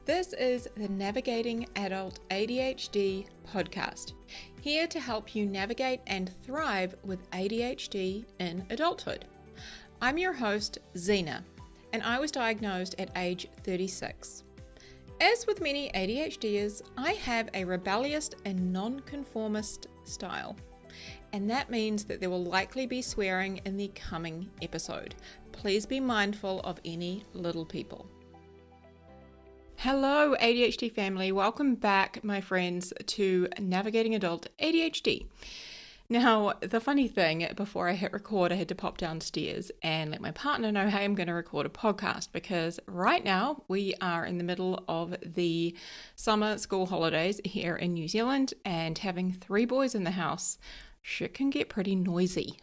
This is the Navigating Adult ADHD podcast, here to help you navigate and thrive with ADHD in adulthood. I'm your host, Zena, and I was diagnosed at age 36. As with many ADHDers, I have a rebellious and non-conformist style, and that means that there will likely be swearing in the coming episode. Please be mindful of any little people. Hello ADHD family, welcome back my friends to Navigating Adult ADHD. Now the funny thing, before I hit record I had to pop downstairs and let my partner know, hey, I'm going to record a podcast, because right now we are in the middle of the summer school holidays here in New Zealand, and having 3 boys in the house, shit can get pretty noisy.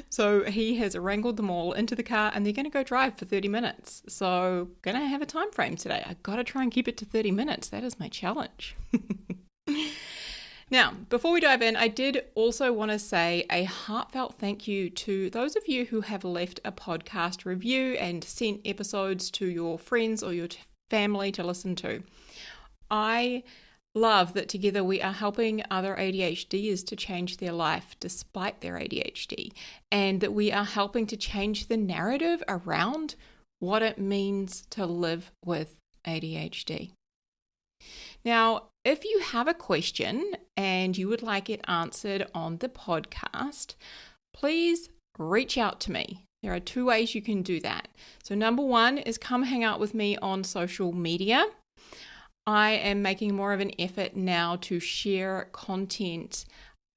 So he has wrangled them all into the car and they're going to go drive for 30 minutes. So going to have a time frame today. I got to try and keep it to 30 minutes. That is my challenge. Now, before we dive in, I did also want to say a heartfelt thank you to those of you who have left a podcast review and sent episodes to your friends or your family to listen to. I love that together we are helping other ADHDers to change their life despite their ADHD, and that we are helping to change the narrative around what it means to live with ADHD. Now, if you have a question and you would like it answered on the podcast, please reach out to me. There are 2 ways you can do that. So number 1 is come hang out with me on social media. I am making more of an effort now to share content,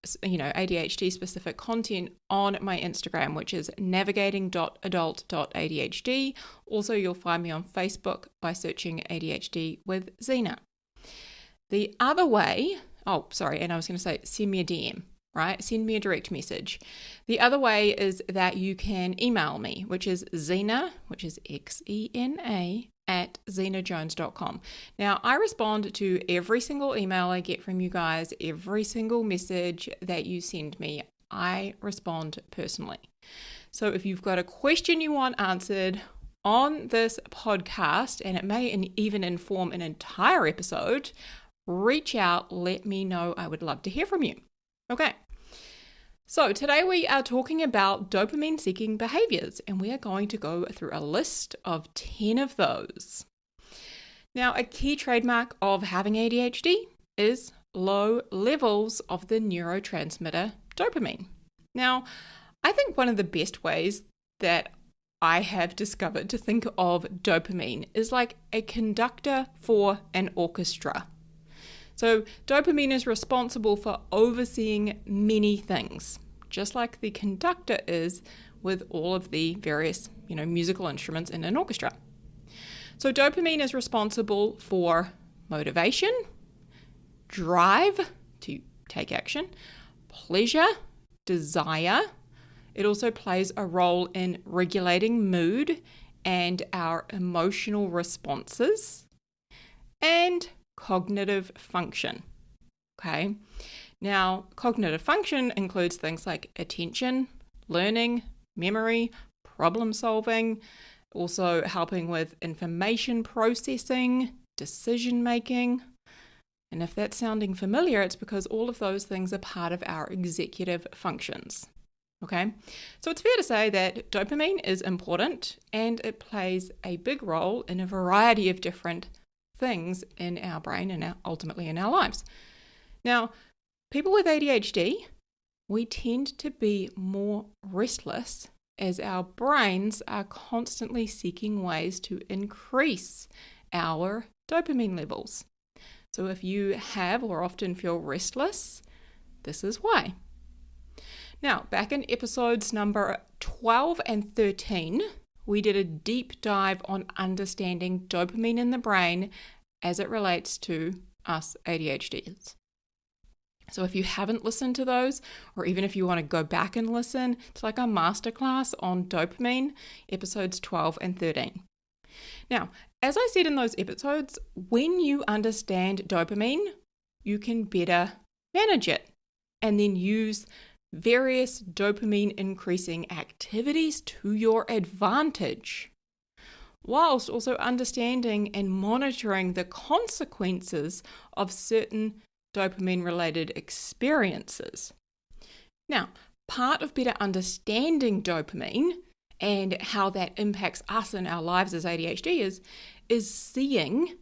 ADHD specific content on my Instagram, which is navigating.adult.adhd. Also, you'll find me on Facebook by searching ADHD with Zena. The other way, and I was going to say send me a DM, right? Send me a direct message. The other way is that you can email me, which is Zena, which is Xena, at zenajones.com. Now, I respond to every single email I get from you guys, every single message that you send me. I respond personally. So if you've got a question you want answered on this podcast, and it may even inform an entire episode, reach out, let me know. I would love to hear from you. Okay. So today we are talking about dopamine-seeking behaviours, and we are going to go through a list of 10 of those. Now, a key trademark of having ADHD is low levels of the neurotransmitter dopamine. Now, I think one of the best ways that I have discovered to think of dopamine is like a conductor for an orchestra. So dopamine is responsible for overseeing many things, just like the conductor is with all of the various, musical instruments in an orchestra. So dopamine is responsible for motivation, drive to take action, pleasure, desire. It also plays a role in regulating mood and our emotional responses, and cognitive function. Okay. Now, cognitive function includes things like attention, learning, memory, problem solving, also helping with information processing, decision making. And if that's sounding familiar, it's because all of those things are part of our executive functions. Okay. So it's fair to say that dopamine is important, and it plays a big role in a variety of different things in our brain and ultimately in our lives. Now, people with ADHD, we tend to be more restless as our brains are constantly seeking ways to increase our dopamine levels. So if you have or often feel restless, this is why. Now, back in episodes number 12 and 13, we did a deep dive on understanding dopamine in the brain as it relates to us ADHDers. So if you haven't listened to those, or even if you want to go back and listen, it's like a masterclass on dopamine, episodes 12 and 13. Now, as I said in those episodes, when you understand dopamine, you can better manage it and then use various dopamine increasing activities to your advantage. whilst also understanding and monitoring the consequences of certain dopamine-related experiences. Now, part of better understanding dopamine and how that impacts us in our lives as ADHDers is seeing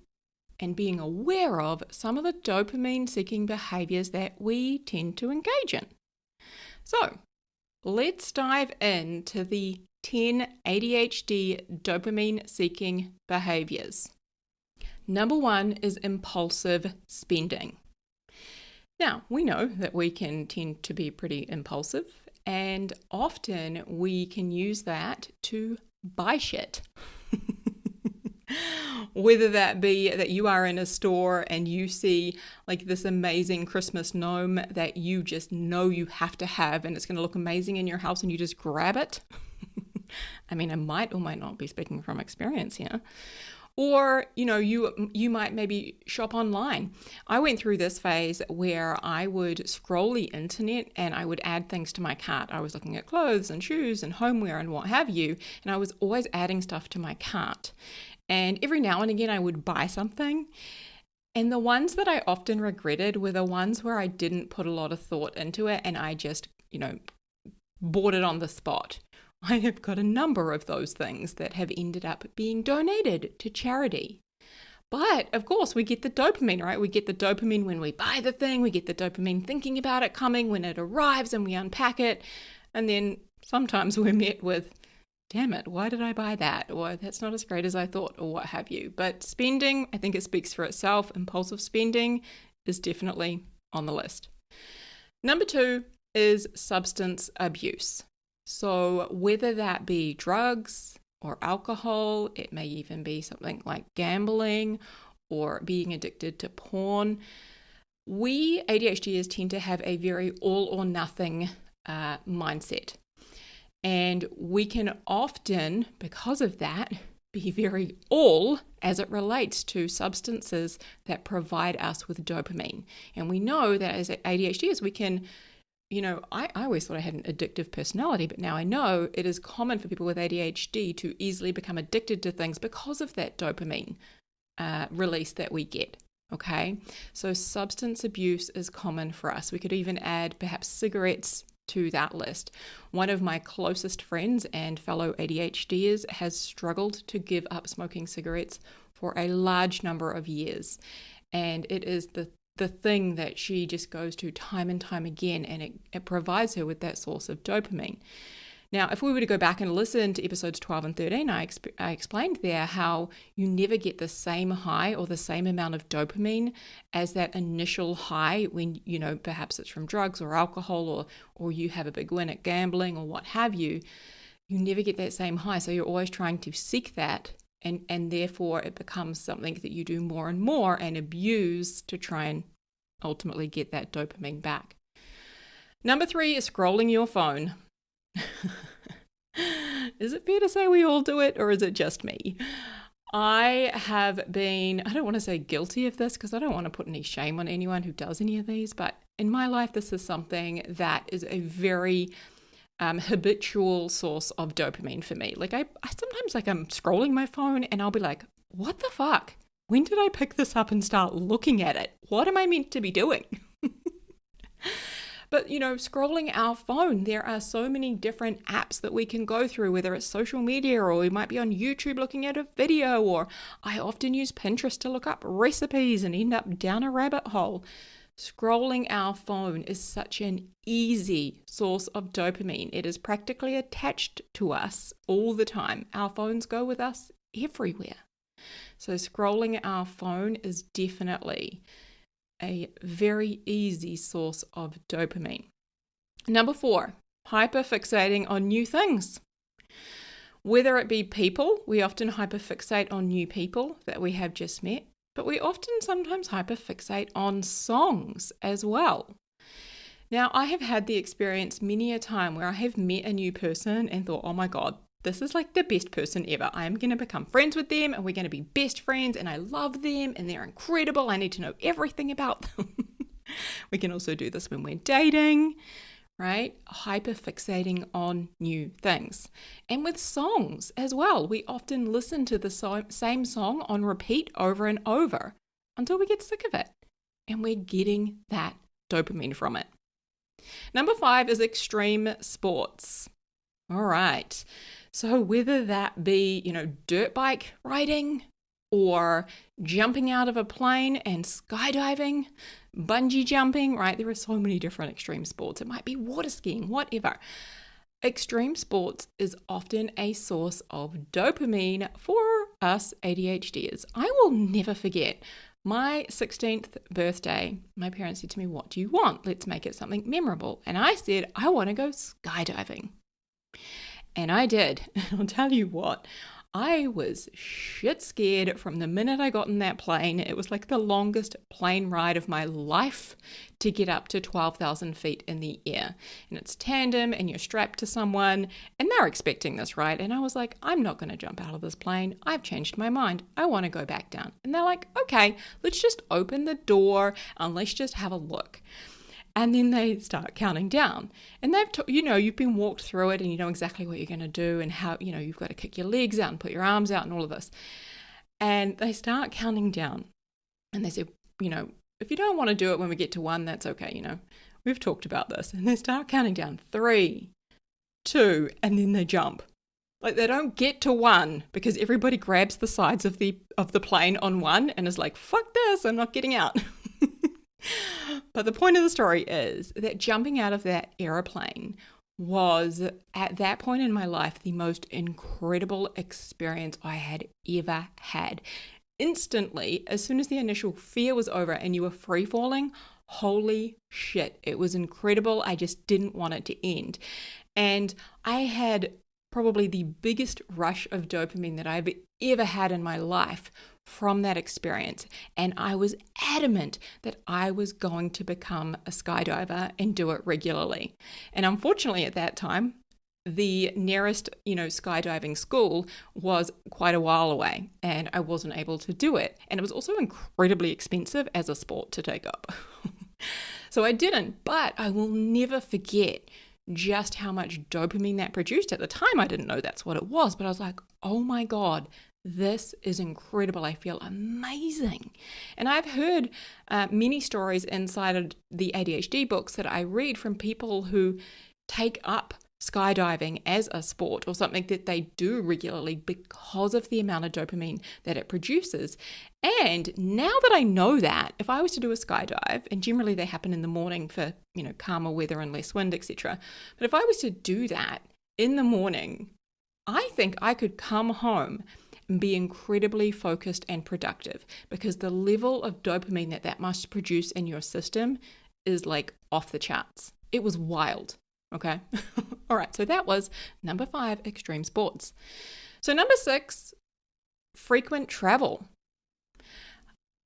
and being aware of some of the dopamine-seeking behaviours that we tend to engage in. So, let's dive into the 10 ADHD dopamine-seeking behaviours. Number 1 is impulsive spending. Now, we know that we can tend to be pretty impulsive, and often we can use that to buy shit. Whether that be that you are in a store and you see like this amazing Christmas gnome that you just know you have to have and it's going to look amazing in your house and you just grab it. I mean, I might or might not be speaking from experience here. Or, you might maybe shop online. I went through this phase where I would scroll the internet and I would add things to my cart. I was looking at clothes and shoes and homeware and what have you, and I was always adding stuff to my cart. And every now and again I would buy something. And the ones that I often regretted were the ones where I didn't put a lot of thought into it and I just, bought it on the spot. I have got a number of those things that have ended up being donated to charity. But of course, we get the dopamine, right? We get the dopamine when we buy the thing. We get the dopamine thinking about it coming when it arrives and we unpack it. And then sometimes we're met with, damn it, why did I buy that? Or that's not as great as I thought, or what have you. But spending, I think it speaks for itself. Impulsive spending is definitely on the list. Number 2 is substance abuse. So whether that be drugs or alcohol, it may even be something like gambling or being addicted to porn. We ADHDers tend to have a very all or nothing mindset. And we can often, because of that, be very all as it relates to substances that provide us with dopamine. And we know that as ADHDers, we can, I always thought I had an addictive personality, but now I know it is common for people with ADHD to easily become addicted to things because of that dopamine release that we get. Okay, so substance abuse is common for us. We could even add perhaps cigarettes to that list. One of my closest friends and fellow ADHDers has struggled to give up smoking cigarettes for a large number of years. And it is the thing that she just goes to time and time again, and it provides her with that source of dopamine. Now, if we were to go back and listen to episodes 12 and 13, I explained there how you never get the same high or the same amount of dopamine as that initial high when, perhaps it's from drugs or alcohol or you have a big win at gambling or what have you. You never get that same high. So you're always trying to seek that. And therefore it becomes something that you do more and more and abuse to try and ultimately get that dopamine back. Number 3 is scrolling your phone. Is it fair to say we all do it, or is it just me? I have been, I don't want to say guilty of this because I don't want to put any shame on anyone who does any of these, but in my life this is something that is a very habitual source of dopamine for me. Like I sometimes I'm scrolling my phone and I'll be like, what the fuck? When did I pick this up and start looking at it? What am I meant to be doing? But, scrolling our phone, there are so many different apps that we can go through, whether it's social media or we might be on YouTube looking at a video, or I often use Pinterest to look up recipes and end up down a rabbit hole. Scrolling our phone is such an easy source of dopamine. It is practically attached to us all the time. Our phones go with us everywhere. So scrolling our phone is definitely a very easy source of dopamine. Number 4, hyperfixating on new things. Whether it be people, we often hyperfixate on new people that we have just met, but we often sometimes hyperfixate on songs as well. Now, I have had the experience many a time where I have met a new person and thought, oh my God, this is like the best person ever. I am going to become friends with them and we're going to be best friends and I love them and they're incredible. I need to know everything about them. We can also do this when we're dating. right? Hyperfixating on new things. And with songs as well, we often listen to the same song on repeat over and over until we get sick of it. And we're getting that dopamine from it. Number 5 is extreme sports. All right. So whether that be, dirt bike riding or jumping out of a plane and skydiving, bungee jumping, right? There are so many different extreme sports. It might be water skiing, whatever. Extreme sports is often a source of dopamine for us ADHDers. I will never forget my 16th birthday. My parents said to me, "What do you want? Let's make it something memorable." And I said, "I want to go skydiving." And I did. And I'll tell you what, I was shit scared from the minute I got in that plane. It was like the longest plane ride of my life to get up to 12,000 feet in the air. And it's tandem and you're strapped to someone and they're expecting this, right? And I was like, I'm not going to jump out of this plane. I've changed my mind. I want to go back down. And they're like, okay, let's just open the door and let's just have a look. And then they start counting down. And you've been walked through it and you know exactly what you're going to do and how, you've got to kick your legs out and put your arms out and all of this. And they start counting down. And they say, if you don't want to do it when we get to 1, that's okay, We've talked about this. And they start counting down 3, 2, and then they jump. Like they don't get to 1 because everybody grabs the sides of the plane on 1 and is like, fuck this, I'm not getting out. But the point of the story is that jumping out of that aeroplane was, at that point in my life, the most incredible experience I had ever had. Instantly, as soon as the initial fear was over and you were free falling, holy shit, it was incredible. I just didn't want it to end. And I had probably the biggest rush of dopamine that I've ever had in my life from that experience. And I was adamant that I was going to become a skydiver and do it regularly. And unfortunately at that time, the nearest, skydiving school was quite a while away and I wasn't able to do it. And it was also incredibly expensive as a sport to take up. So I didn't, but I will never forget just how much dopamine that produced. At the time, I didn't know that's what it was, but I was like, oh my God, this is incredible. I feel amazing. And I've heard many stories inside of the ADHD books that I read from people who take up skydiving as a sport or something that they do regularly because of the amount of dopamine that it produces. And now that I know that, if I was to do a skydive, and generally they happen in the morning for, calmer weather and less wind, etc. But if I was to do that in the morning, I think I could come home and be incredibly focused and productive because the level of dopamine that must produce in your system is like off the charts. It was wild. Okay. All right. So that was number 5, extreme sports. So number 6, frequent travel.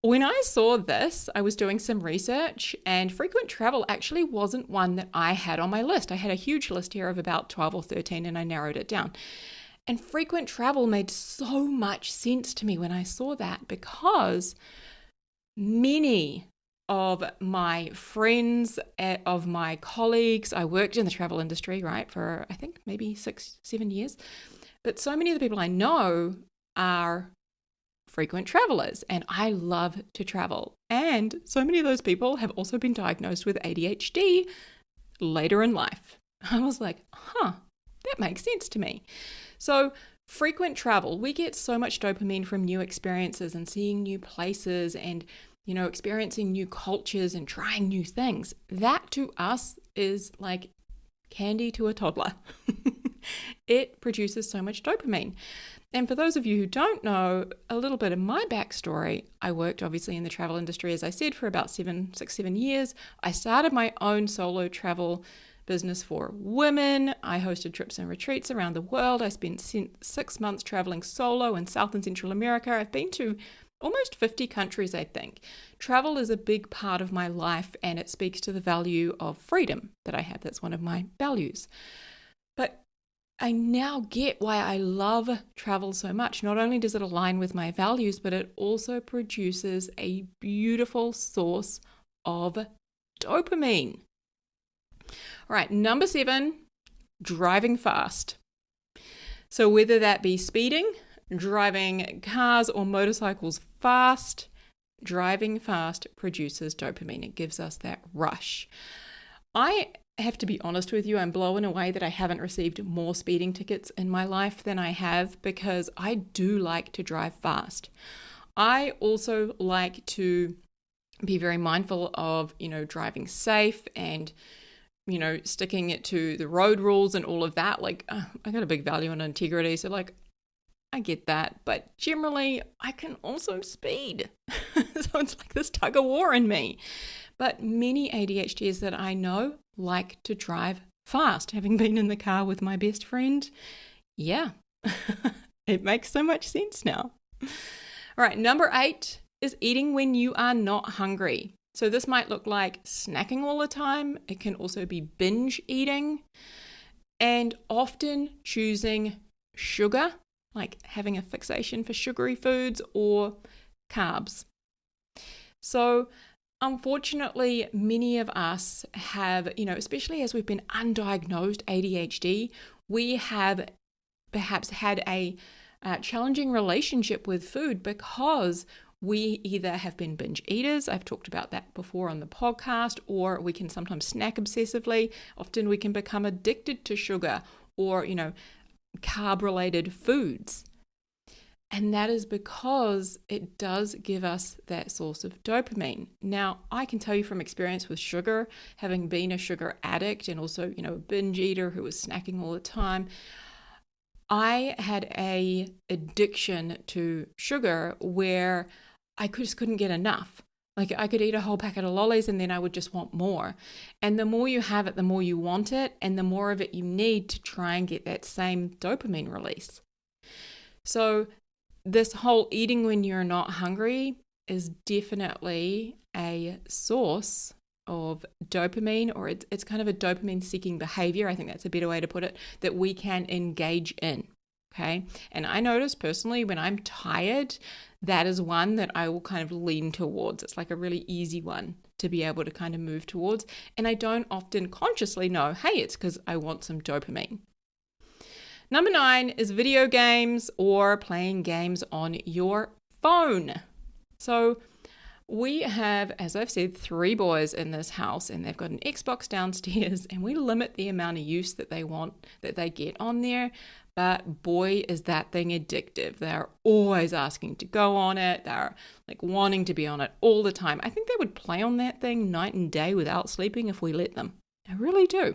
When I saw this, I was doing some research and frequent travel actually wasn't one that I had on my list. I had a huge list here of about 12 or 13 and I narrowed it down. And frequent travel made so much sense to me when I saw that because many of my friends, of my colleagues, I worked in the travel industry, right, for I think maybe 6-7 years. But so many of the people I know are frequent travelers and I love to travel. And so many of those people have also been diagnosed with ADHD later in life. I was like, that makes sense to me. So frequent travel, we get so much dopamine from new experiences and seeing new places and experiencing new cultures and trying new things. That to us is like candy to a toddler. It produces so much dopamine. And for those of you who don't know a little bit of my backstory, I worked obviously in the travel industry, as I said, for about 7 years. I started my own solo travel business for women. I hosted trips and retreats around the world. I spent 6 months traveling solo in South and Central America. I've been to almost 50 countries, I think. Travel is a big part of my life and it speaks to the value of freedom that I have. That's one of my values. But I now get why I love travel so much. Not only does it align with my values, but it also produces a beautiful source of dopamine. All right, number 7, driving fast. So whether that be speeding, driving cars or motorcycles fast, driving fast produces dopamine. It gives us that rush. I have to be honest with you, I'm blown away that I haven't received more speeding tickets in my life than I have, because I do like to drive fast. I also like to be very mindful of, driving safe and, sticking it to the road rules and all of that. Like, I got a big value on integrity, so I get that. But generally, I can also speed. So it's like this tug of war in me. But many ADHDers that I know like to drive fast. Having been in the car with my best friend, yeah, it makes so much sense now. All right, number 8 is eating when you are not hungry. So this might look like snacking all the time. It can also be binge eating, and often choosing sugar, like having a fixation for sugary foods or carbs. So unfortunately, many of us have, especially as we've been undiagnosed ADHD, we have perhaps had a challenging relationship with food because we either have been binge eaters, I've talked about that before on the podcast, or we can sometimes snack obsessively. Often we can become addicted to sugar or, carb-related foods. And that is because it does give us that source of dopamine. Now, I can tell you from experience with sugar, having been a sugar addict and also, a binge eater who was snacking all the time, I had a addiction to sugar where I just couldn't get enough. Like, I could eat a whole packet of lollies and then I would just want more. And the more you have it, the more you want it, and the more of it you need to try and get that same dopamine release. So this whole eating when you're not hungry is definitely a source of dopamine, or it's kind of a dopamine seeking behavior. I think that's a better way to put it, that we can engage in. Okay. And I notice personally when I'm tired, that is one that I will kind of lean towards. It's like a really easy one to be able to kind of move towards. And I don't often consciously know, hey, it's because I want some dopamine. Number 9 is video games or playing games on your phone. So we have, as I've said, 3 boys in this house, and they've got an Xbox downstairs, and we limit the amount of use that they get on there. But boy, is that thing addictive. They're always asking to go on it. They're like wanting to be on it all the time. I think they would play on that thing night and day without sleeping if we let them. I really do.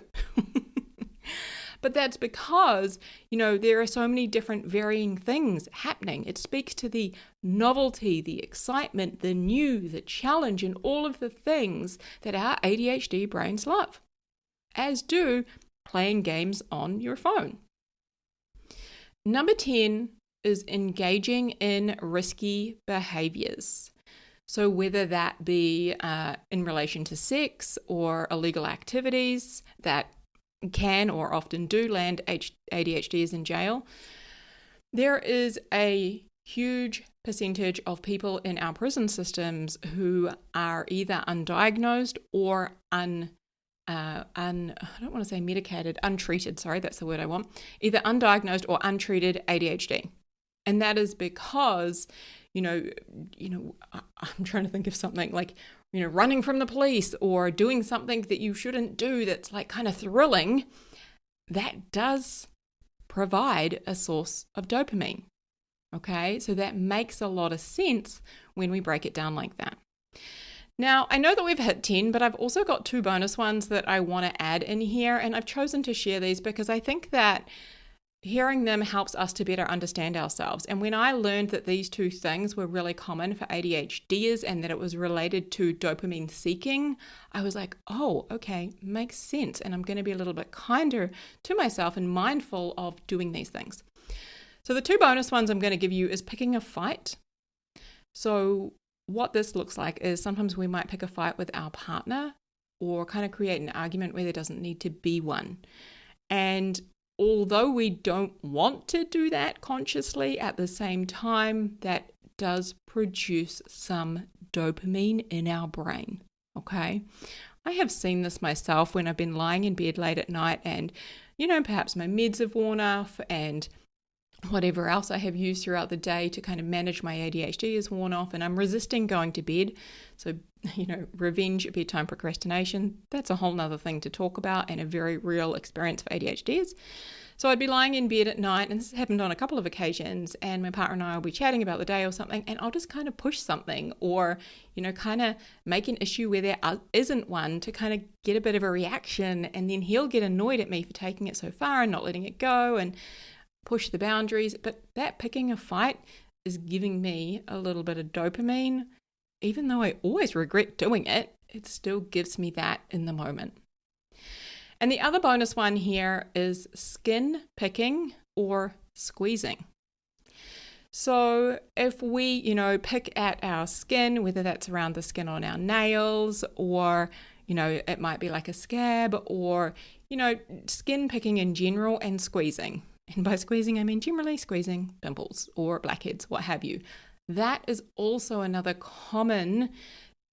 But that's because, there are so many different varying things happening. It speaks to the novelty, the excitement, the new, the challenge, and all of the things that our ADHD brains love, as do playing games on your phone. Number 10 is engaging in risky behaviors. So whether that be in relation to sex or illegal activities that can or often do land ADHDers in jail, there is a huge percentage of people in our prison systems who are either undiagnosed or I don't want to say medicated, untreated, sorry, that's the word I want, either undiagnosed or untreated ADHD. And that is because, I'm trying to think of something like, running from the police or doing something that you shouldn't do that's like kind of thrilling, that does provide a source of dopamine. Okay, so that makes a lot of sense when we break it down like that. Now, I know that we've hit 10, but I've also got 2 bonus ones that I want to add in here, and I've chosen to share these because I think that hearing them helps us to better understand ourselves. And when I learned that these 2 things were really common for ADHDers and that it was related to dopamine seeking, I was like, oh, okay, makes sense. And I'm going to be a little bit kinder to myself and mindful of doing these things. So the 2 bonus ones I'm going to give you is picking a fight. So what this looks like is sometimes we might pick a fight with our partner or kind of create an argument where there doesn't need to be one. And although we don't want to do that consciously, at the same time, that does produce some dopamine in our brain, okay? I have seen this myself when I've been lying in bed late at night and, perhaps my meds have worn off and whatever else I have used throughout the day to kind of manage my ADHD is worn off and I'm resisting going to bed. So, revenge, bedtime procrastination, that's a whole nother thing to talk about and a very real experience for ADHDers. So I'd be lying in bed at night, and this has happened on a couple of occasions, and my partner and I will be chatting about the day or something, and I'll just kind of push something or, kind of make an issue where there isn't one to kind of get a bit of a reaction, and then he'll get annoyed at me for taking it so far and not letting it go and push the boundaries. But that picking a fight is giving me a little bit of dopamine. Even though I always regret doing it, it still gives me that in the moment. And the other bonus one here is skin picking or squeezing. So if we, pick at our skin, whether that's around the skin on our nails or, it might be like a scab or, skin picking in general and squeezing. And by squeezing, I mean generally squeezing pimples or blackheads, what have you. That is also another common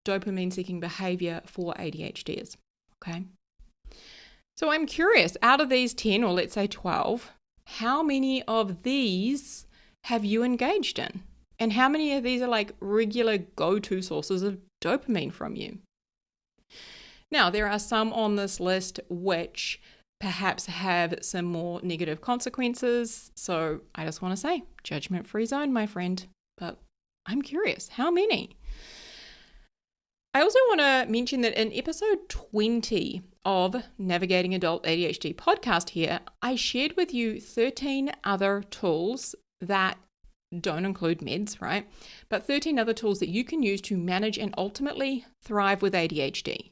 dopamine-seeking behavior for ADHDers, okay? So I'm curious, out of these 10 or let's say 12, how many of these have you engaged in? And how many of these are like regular go-to sources of dopamine from you? Now, there are some on this list which perhaps have some more negative consequences. So I just want to say, judgment-free zone, my friend. But I'm curious, how many? I also want to mention that in episode 20 of Navigating Adult ADHD podcast here, I shared with you 13 other tools that don't include meds, right? But 13 other tools that you can use to manage and ultimately thrive with ADHD.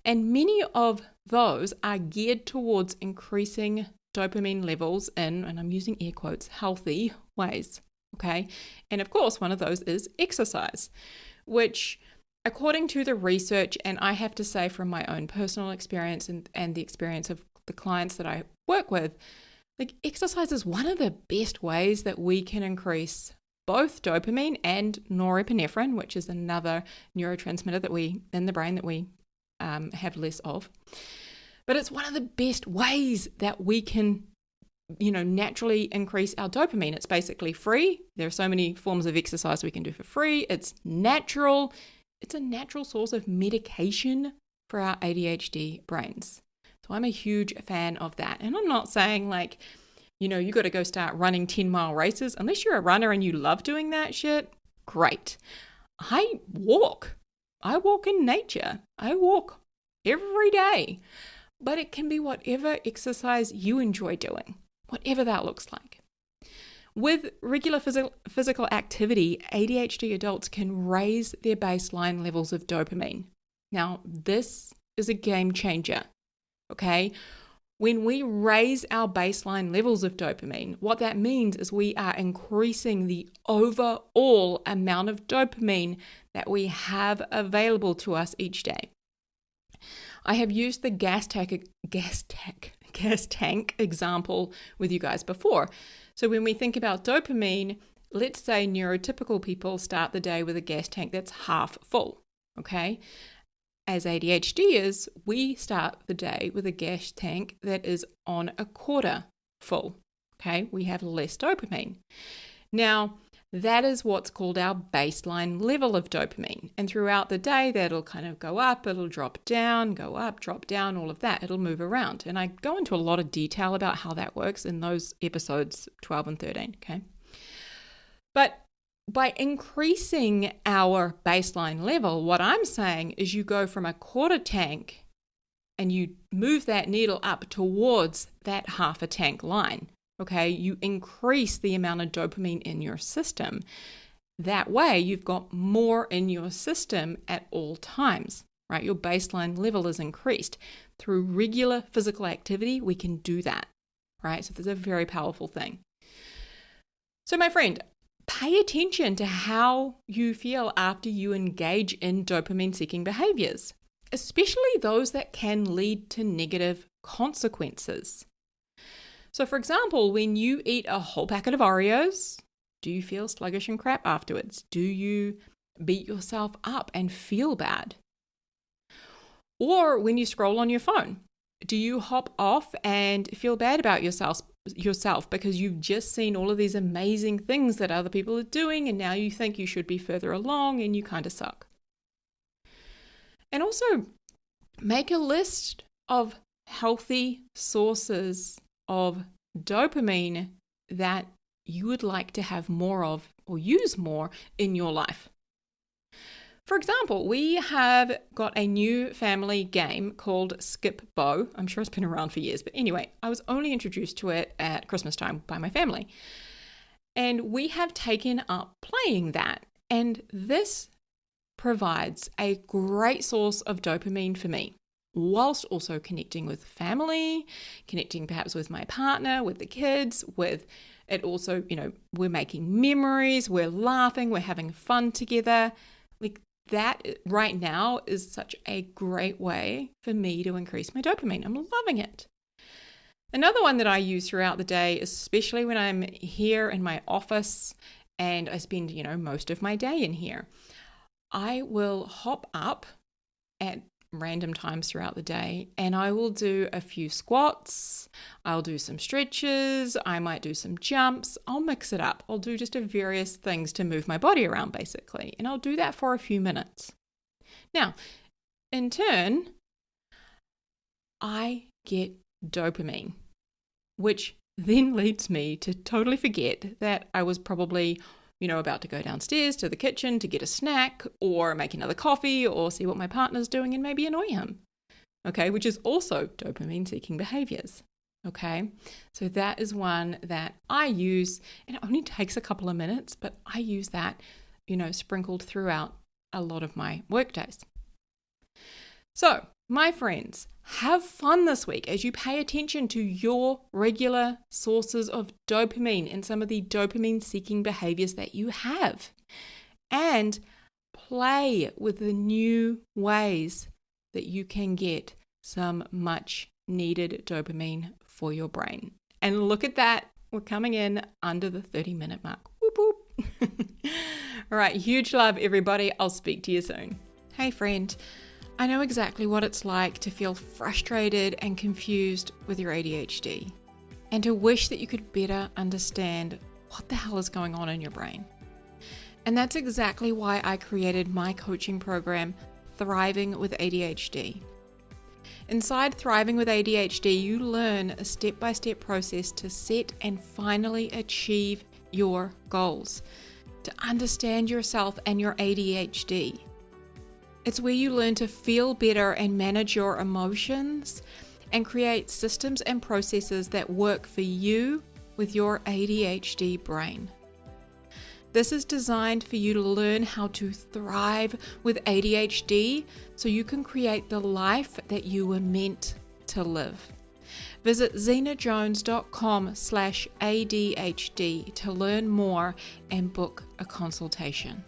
And many of those are geared towards increasing dopamine levels in, and I'm using air quotes, healthy ways, okay? And of course, one of those is exercise, which according to the research, and I have to say from my own personal experience and the experience of the clients that I work with, like exercise is one of the best ways that we can increase both dopamine and norepinephrine, which is another neurotransmitter that we in the brain that we have less of. But it's one of the best ways that we can, naturally increase our dopamine. It's basically free. There are so many forms of exercise we can do for free. It's natural. It's a natural source of medication for our ADHD brains. So I'm a huge fan of that. And I'm not saying like, you got to go start running 10-mile races. Unless you're a runner and you love doing that shit, great. I walk in nature. I walk every day. But it can be whatever exercise you enjoy doing, whatever that looks like. With regular physical activity, ADHD adults can raise their baseline levels of dopamine. Now, this is a game changer, okay? When we raise our baseline levels of dopamine, what that means is we are increasing the overall amount of dopamine that we have available to us each day. I have used the gas tank example with you guys before. So when we think about dopamine, let's say neurotypical people start the day with a gas tank that's half full, okay? As ADHDers, we start the day with a gas tank that is on a quarter full, okay? We have less dopamine. Now, that is what's called our baseline level of dopamine. And throughout the day, that'll kind of go up, it'll drop down, go up, drop down, all of that. It'll move around. And I go into a lot of detail about how that works in those episodes 12 and 13, okay? But by increasing our baseline level, what I'm saying is you go from a quarter tank and you move that needle up towards that half a tank line. Okay, you increase the amount of dopamine in your system. That way, you've got more in your system at all times, right? Your baseline level is increased. Through regular physical activity, we can do that, right? So this is a very powerful thing. So my friend, pay attention to how you feel after you engage in dopamine-seeking behaviors, especially those that can lead to negative consequences. So for example, when you eat a whole packet of Oreos, do you feel sluggish and crap afterwards? Do you beat yourself up and feel bad? Or when you scroll on your phone, do you hop off and feel bad about yourself because you've just seen all of these amazing things that other people are doing and now you think you should be further along and you kind of suck? And also make a list of healthy sources of dopamine that you would like to have more of or use more in your life. For example, we have got a new family game called Skip Bo. I'm sure it's been around for years, but anyway, I was only introduced to it at Christmas time by my family. And we have taken up playing that. And this provides a great source of dopamine for me, whilst also connecting with family, connecting perhaps with my partner, with the kids, with it also, we're making memories, we're laughing, we're having fun together. Like that right now is such a great way for me to increase my dopamine. I'm loving it. Another one that I use throughout the day, especially when I'm here in my office and I spend, most of my day in here, I will hop up at random times throughout the day and I will do a few squats, I'll do some stretches, I might do some jumps, I'll mix it up. I'll do just various things to move my body around basically, and I'll do that for a few minutes. Now, in turn, I get dopamine, which then leads me to totally forget that I was probably about to go downstairs to the kitchen to get a snack or make another coffee or see what my partner's doing and maybe annoy him. Okay, which is also dopamine seeking behaviors. Okay, so that is one that I use, and it only takes a couple of minutes, but I use that, sprinkled throughout a lot of my work days. So, my friends, have fun this week as you pay attention to your regular sources of dopamine and some of the dopamine-seeking behaviors that you have. And play with the new ways that you can get some much-needed dopamine for your brain. And look at that, we're coming in under the 30-minute mark. Whoop, whoop. All right, huge love, everybody. I'll speak to you soon. Hey, friend. I know exactly what it's like to feel frustrated and confused with your ADHD and to wish that you could better understand what the hell is going on in your brain. And that's exactly why I created my coaching program, Thriving with ADHD. Inside Thriving with ADHD, you learn a step-by-step process to set and finally achieve your goals, to understand yourself and your ADHD. It's where you learn to feel better and manage your emotions and create systems and processes that work for you with your ADHD brain. This is designed for you to learn how to thrive with ADHD so you can create the life that you were meant to live. Visit zenajones.com/ADHD to learn more and book a consultation.